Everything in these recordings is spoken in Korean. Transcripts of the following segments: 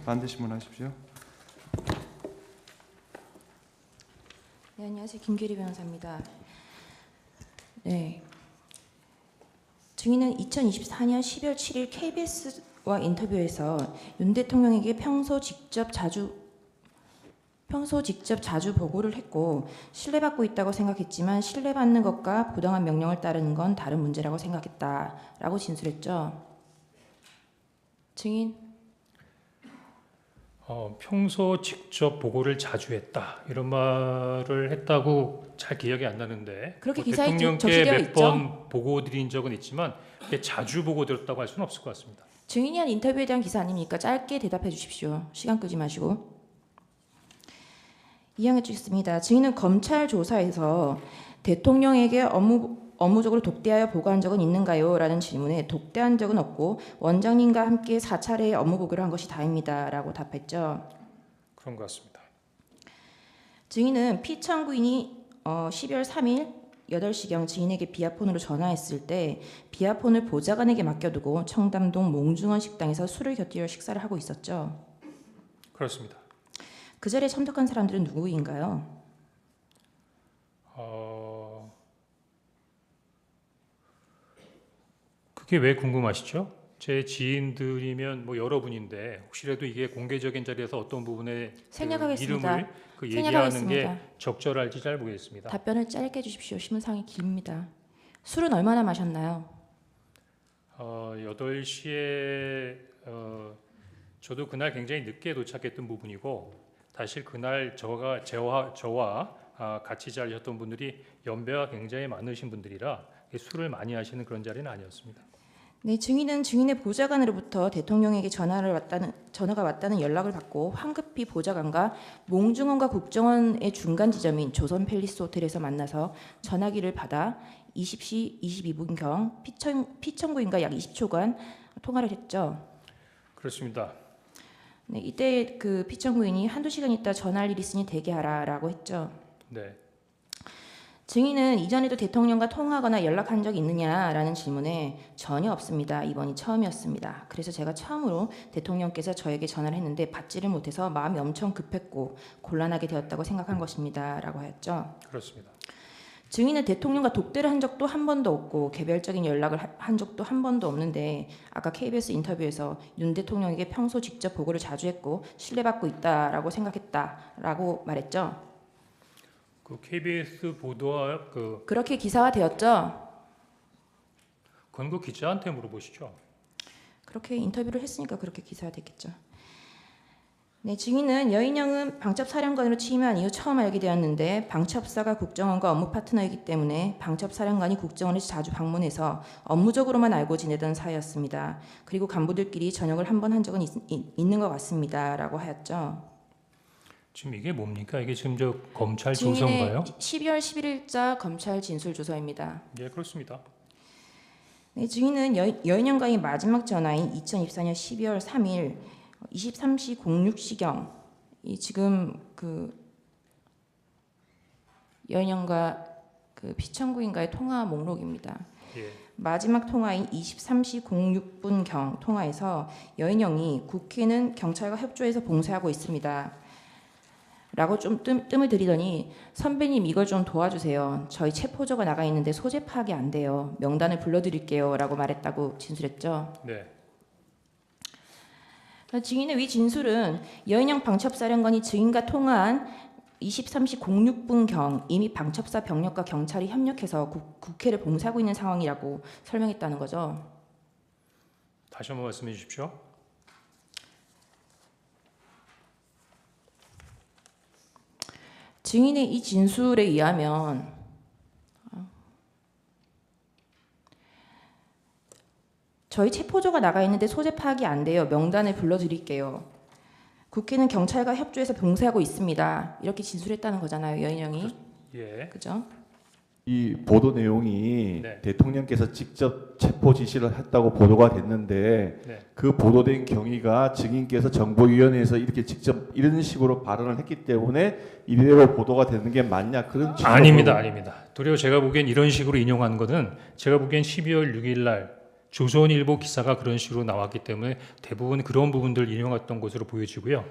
반대 신문하십시오. 네, 안녕하세요. 김규리 변호사입니다. 네. 증인은 2024년 12월 7일 KBS와 인터뷰에서 윤 대통령에게 평소 직접 자주 보고를 했고 신뢰받고 있다고 생각했지만 신뢰받는 것과 부당한 명령을 따르는 건 다른 문제라고 생각했다라고 진술했죠. 증인. 평소 직접 보고를 자주 했다 이런 말을 했다고 잘 기억이 안 나는데 그렇게 기사에 대통령께 적시되어 몇 있죠. 번 보고 드린 적은 있지만 그게 자주 보고 드렸다고 할 수는 없을 것 같습니다. 증인이 한 인터뷰에 대한 기사 아닙니까? 짧게 대답해 주십시오. 시간 끄지 마시고. 이양해 주겠습니다. 증인은 검찰 조사에서 대통령에게 업무적으로 독대하여 보고한 적은 있는가요? 라는 질문에 독대한 적은 없고 원장님과 함께 4차례의 업무 보고를 한 것이 다입니다. 라고 답했죠. 그런 것 같습니다. 증인은 피청구인이 12월 3일 8시경 증인에게 비아폰으로 전화했을 때 비아폰을 보좌관에게 맡겨두고 청담동 몽중원 식당에서 술을 곁들여 식사를 하고 있었죠. 그렇습니다. 그 자리에 참석한 사람들은 누구인가요? 그게 왜 궁금하시죠? 제 지인들이면 뭐 여러분인데 혹시라도 이게 공개적인 자리에서 어떤 부분에 생략하겠습니다. 이름을 얘기하는 게 생략하겠습니다. 적절할지 잘 모르겠습니다. 답변을 짧게 해주십시오. 신문상이 깁니다. 술은 얼마나 마셨나요? 8시에 저도 그날 굉장히 늦게 도착했던 부분이고 사실 그날 저와 같이 자리셨던 분들이 연배가 굉장히 많으신 분들이라 술을 많이 하시는 그런 자리는 아니었습니다. 네, 증인은 증인의 보좌관으로부터 대통령에게 전화가 왔다는 연락을 받고 황급히 보좌관과 몽중원과 국정원의 중간 지점인 조선 팰리스 호텔에서 만나서 전화기를 받아 20시 22분경 피청구인과 약 20초간 통화를 했죠. 그렇습니다. 네, 이때 그 피청구인이 한두 시간 있다 전화할 일 있으니 대기하라라고 했죠. 네. 증인은 이전에도 대통령과 통화하거나 연락한 적이 있느냐라는 질문에 전혀 없습니다. 이번이 처음이었습니다. 그래서 제가 처음으로 대통령께서 저에게 전화를 했는데 받지를 못해서 마음이 엄청 급했고 곤란하게 되었다고 생각한 것입니다. 라고 하였죠. 그렇습니다. 증인은 대통령과 독대를 한 적도 한 번도 없고 개별적인 연락을 한 적도 한 번도 없는데 아까 KBS 인터뷰에서 윤 대통령에게 평소 직접 보고를 자주 했고 신뢰받고 있다라고 생각했다라고 말했죠. 그 KBS 보도와 그렇게 기사화되었죠. 권고 기자한테 물어보시죠. 그렇게 인터뷰를 했으니까 그렇게 기사화됐겠죠. 네, 증인은 여인영은 방첩사령관으로 취임한 이후 처음 알게 되었는데 방첩사가 국정원과 업무 파트너이기 때문에 방첩사령관이 국정원을 자주 방문해서 업무적으로만 알고 지내던 사이였습니다. 그리고 간부들끼리 저녁을 한 번 한 적은 있는 것 같습니다. 라고 하였죠. 지금 이게 뭡니까? 이게 지금 저 검찰 증인의 조서인가요? 12월 11일자 검찰 진술 조서입니다. 예, 그렇습니다. 네, 증인은 여인영과의 마지막 전화인 2024년 12월 3일 23시 06시경 지금 그 여인영과 그 피청구인과의 통화 목록입니다. 예. 마지막 통화인 23시 06분경 통화에서 여인영이 국회는 경찰과 협조해서 봉쇄하고 있습니다. 라고 좀 뜸을 들이더니 선배님 이걸 좀 도와주세요. 저희 체포조가 나가 있는데 소재 파악이 안 돼요. 명단을 불러드릴게요. 라고 말했다고 진술했죠. 네. 증인의 위 진술은 여인영 방첩사령관이 증인과 통화한 23시 06분경 이미 방첩사 병력과 경찰이 협력해서 국회를 봉쇄하고 있는 상황이라고 설명했다는 거죠. 다시 한번 말씀해 주십시오. 증인의 이 진술에 의하면 저희 체포조가 나가 있는데 소재 파악이 안 돼요. 명단을 불러드릴게요. 국회는 경찰과 협조해서 봉쇄하고 있습니다. 이렇게 진술했다는 거잖아요. 여인영이. 예. 그죠? 이 보도 내용이 네. 대통령께서 직접 체포 지시를 했다고 보도가 됐는데 네. 그 보도된 경위가 증인께서 정보위원회에서 이렇게 직접 이런 식으로 발언을 했기 때문에 이대로 보도가 되는 게 맞냐 그런 아닙니다. 아닙니다. 도리어 제가 보기엔 이런 식으로 인용한 것은 제가 보기엔 12월 6일 날 조선일보 기사가 그런 식으로 나왔기 때문에 대부분 그런 부분들을 인용했던 것으로 보여지고요.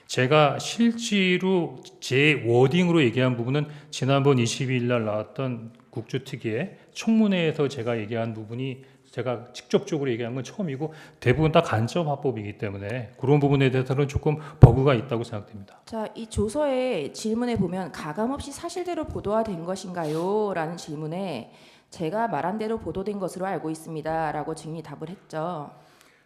제가 실제로 제 워딩으로 얘기한 부분은 지난번 22일 날 나왔던 국조특위의 청문회에서 제가 얘기한 부분이 제가 직접적으로 얘기한 건 처음이고 대부분 다 간접 화법이기 때문에 그런 부분에 대해서는 조금 버그가 있다고 생각됩니다. 자, 이 조서의 질문에 보면 가감없이 사실대로 보도화된 것인가요? 라는 질문에 제가 말한 대로 보도된 것으로 알고 있습니다. 라고 증인이 답을 했죠.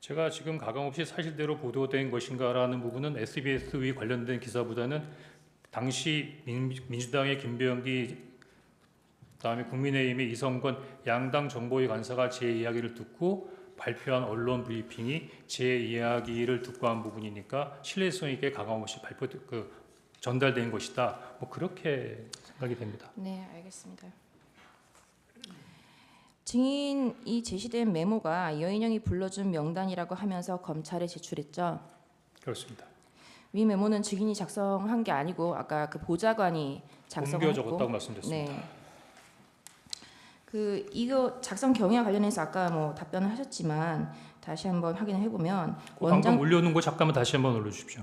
제가 지금 가감없이 사실대로 보도된 것인가라는 부분은 SBS의 관련된 기사보다는 당시 민주당의 김병기 그다음에 국민의힘의 이성건 양당 정보위 간사가 제 이야기를 듣고 발표한 언론 브리핑이 제 이야기를 듣고 한 부분이니까 신뢰성 있게 가감없이 전달된 것이다. 뭐 그렇게 생각이 됩니다. 네, 알겠습니다. 증인이 제시된 메모가 여인영이 불러준 명단이라고 하면서 검찰에 제출했죠. 그렇습니다. 위 메모는 증인이 작성한 게 아니고 아까 그 보좌관이 옮겨 작성했고, 적었다고 말씀드렸습니다. 네. 그 이거 작성 경위와 관련해서 아까 뭐 답변을 하셨지만 다시 한번 확인을 해보면 방금 올려놓은 거 잠깐만 다시 한번 올려주십시오.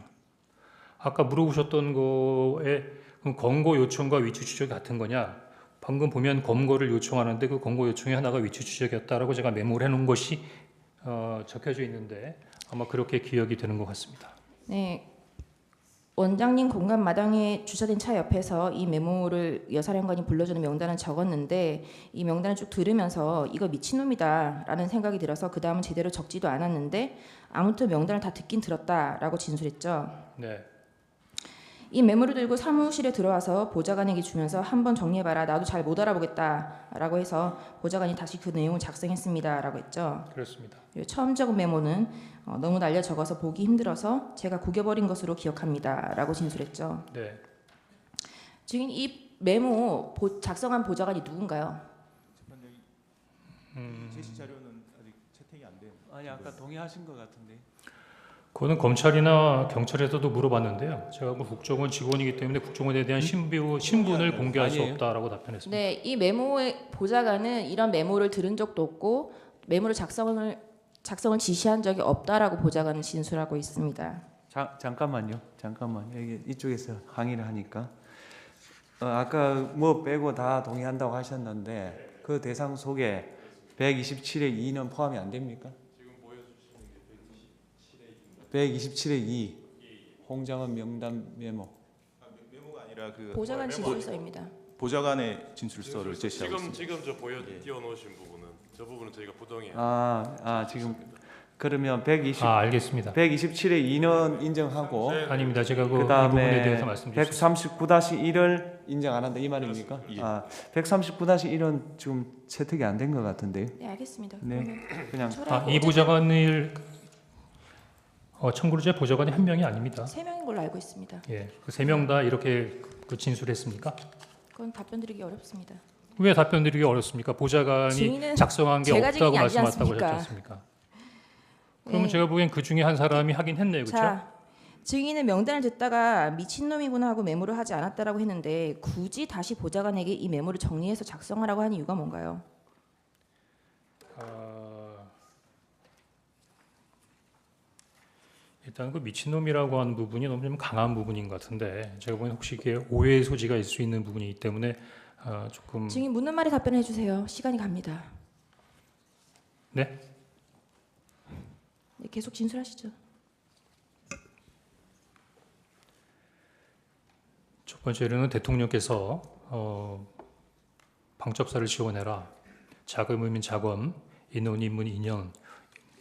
아까 물어보셨던 거에 그럼 검거 요청과 위치 추적이 같은 거냐? 방금 보면 검거를 요청하는데 그 검거 요청이 하나가 위치 추적이었다라고 제가 메모를 해놓은 것이 적혀져 있는데 아마 그렇게 기억이 되는 것 같습니다. 네. 원장님 공간 마당에 주차된 차 옆에서 이 메모를 여사령관이 불러주는 명단을 적었는데 이 명단을 쭉 들으면서 이거 미친놈이다라는 생각이 들어서 그 다음은 제대로 적지도 않았는데 아무튼 명단을 다 듣긴 들었다라고 진술했죠. 네, 이 메모를 들고 사무실에 들어와서 보좌관에게 주면서 한번 정리해봐라. 나도 잘 못 알아보겠다라고 해서 보좌관이 다시 그 내용을 작성했습니다라고 했죠. 그렇습니다. 그리고 처음 적은 메모는 너무 날려 적어서 보기 힘들어서 제가 구겨버린 것으로 기억합니다라고 진술했죠. 네, 지금 이 메모 작성한 보좌관이 누군가요? 제시 자료는 아직 채택이 안 된. 아니 아까 동의하신 것 같은데. 그거는 검찰이나 경찰에서도 물어봤는데요. 제가 그 국정원 직원이기 때문에 국정원에 대한 신분을 공개할 수 아니에요. 없다라고 답변했습니다. 네, 이 메모의 보좌관은 이런 메모를 들은 적도 없고 메모를 작성을 지시한 적이 없다라고 보좌관은 진술하고 있습니다. 잠깐만요. 여기 이쪽에서 항의를 하니까 아까 뭐 빼고 다 동의한다고 하셨는데 그 대상 속에 127의 2는 포함이 안 됩니까? 지금 보여주시는 게 127의 2 홍장원 명단 메모. 메모가 아니라 그 보좌관 진술서입니다. 보좌관의 진술서를 제시하고 있습니다. 지금 저 띄워놓으신 부분은 저 부분은 저희가 부동의 지금 그러면 127의 알겠습니다. 2는 인정하고 아닙니다. 제가 그 이 부분에 그다음에 대해서 말씀드렸습니다. 139-1을 인정 안 한다 이 말입니까? 예. 139-1은 지금 채택이 안 된 것 같은데요. 네, 알겠습니다. 네. 그러면 그냥 철회하고 이 보좌관을 참고로 제 보좌관이 한 명이 아닙니다. 3명인 걸로 알고 있습니다. 예, 그 세 명 다 이렇게 진술했습니까? 그건 답변 드리기 어렵습니다. 왜 답변 드리기 어렵습니까? 보좌관이 증인은 작성한 게 제가 없다고 증인이 아니지 말씀하셨다고 하셨지 않습니까? 않습니까? 그러면 네. 제가 보기엔 그 중에 한 사람이 하긴 했네요. 그렇죠? 자, 증인은 명단을 듣다가 미친놈이구나 하고 메모를 하지 않았다라고 했는데 굳이 다시 보좌관에게 이 메모를 정리해서 작성하라고 한 이유가 뭔가요? 일단 그 미친놈이라고 하는 부분이 너무 좀 강한 부분인 것 같은데 제가 보기엔 혹시 이게 오해의 소지가 있을 수 있는 부분이기 때문에 조금 증인 묻는 말에 답변해 주세요. 시간이 갑니다. 네? 네, 계속 진술하시죠. 첫 번째로는 대통령께서 방첩사를 지원해라. 자금이면 자금, 인원이면 인원,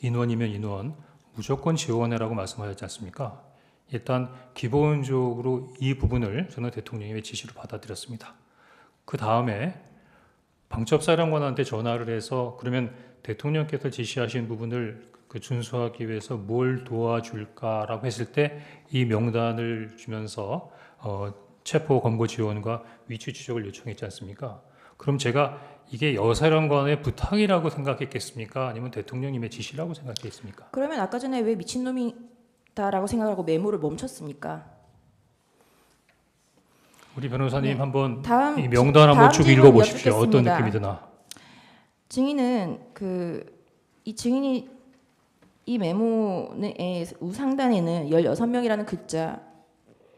인원이면 인원 무조건 지원해라고 말씀하셨지 않습니까? 일단 기본적으로 이 부분을 저는 대통령의 지시로 받아들였습니다. 그 다음에 방첩사령관한테 전화를 해서 그러면 대통령께서 지시하신 부분을 준수하기 위해서 뭘 도와줄까라고 했을 때 이 명단을 주면서 체포 검거 지원과 위치 추적을 요청했지 않습니까? 그럼 제가 이게 여사령관의 부탁이라고 생각했겠습니까? 아니면 대통령님의 지시라고 생각했습니까? 그러면 아까 전에 왜 미친놈이다라고 생각하고 메모를 멈췄습니까? 우리 변호사님 네. 한번 다음 이 명단 한번 다음 쭉 질문 읽어보십시오. 어떤 여쭙겠습니다. 느낌이 드나? 증인은 그 이 증인이 이 메모의 우상단에는 16명이라는 글자,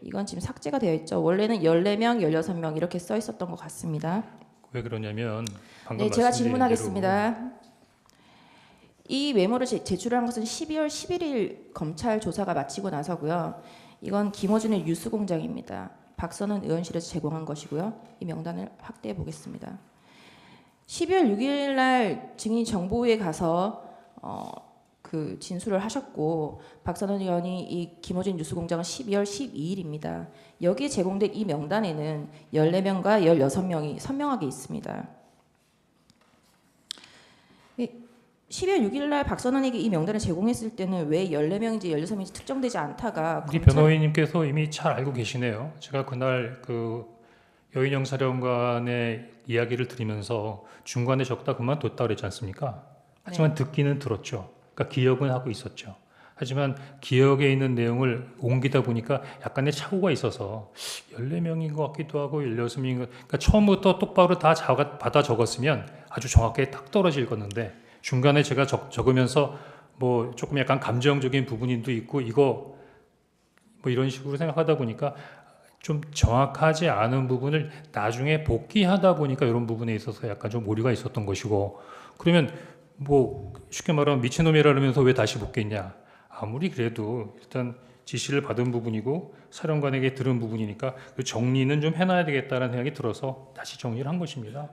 이건 지금 삭제가 되어 있죠. 원래는 14명, 16명 이렇게 써 있었던 것 같습니다. 왜 그러냐면 방금 네, 제가 말씀드린 질문하겠습니다. 이 메모를 제출한 것은 12월 11일 검찰 조사가 마치고 나서고요. 이건 김어준의 뉴스 공장입니다. 박선은 의원실에서 제공한 것이고요. 이 명단을 확대해 보겠습니다. 12월 6일 날 증인이 정보위에 가서 그 진술을 하셨고, 박선은 의원이 이 김어준 뉴스 공장은 12월 12일입니다. 여기에 제공된 이 명단에는 14명과 16명이 선명하게 있습니다. 12월 6일 날 박선원에게 이 명단을 제공했을 때는 왜 14명인지 16명인지 특정되지 않다가 우리 변호인님께서 이미 잘 알고 계시네요. 제가 그날 그 여인영 사령관의 이야기를 들으면서 중간에 적다 그만뒀다 그랬지 않습니까? 하지만 듣기는 들었죠. 그러니까 기억은 하고 있었죠. 하지만 기억에 있는 내용을 옮기다 보니까 약간의 착오가 있어서 14명인 것 같기도 하고 16명인 것, 그러니까 처음부터 똑바로 다 받아 적었으면 아주 정확하게 딱 떨어질 건데, 중간에 제가 적으면서 뭐 조금 약간 감정적인 부분도 있고 이거 뭐 이런 식으로 생각하다 보니까 좀 정확하지 않은 부분을 나중에 복귀하다 보니까 이런 부분에 있어서 약간 좀 오류가 있었던 것이고, 그러면 뭐 쉽게 말하면 미친놈이라면서 왜 다시 복귀했냐. 아무리 그래도 일단 지시를 받은 부분이고 사령관에게 들은 부분이니까 그 정리는 좀 해놔야 되겠다는 생각이 들어서 다시 정리를 한 것입니다.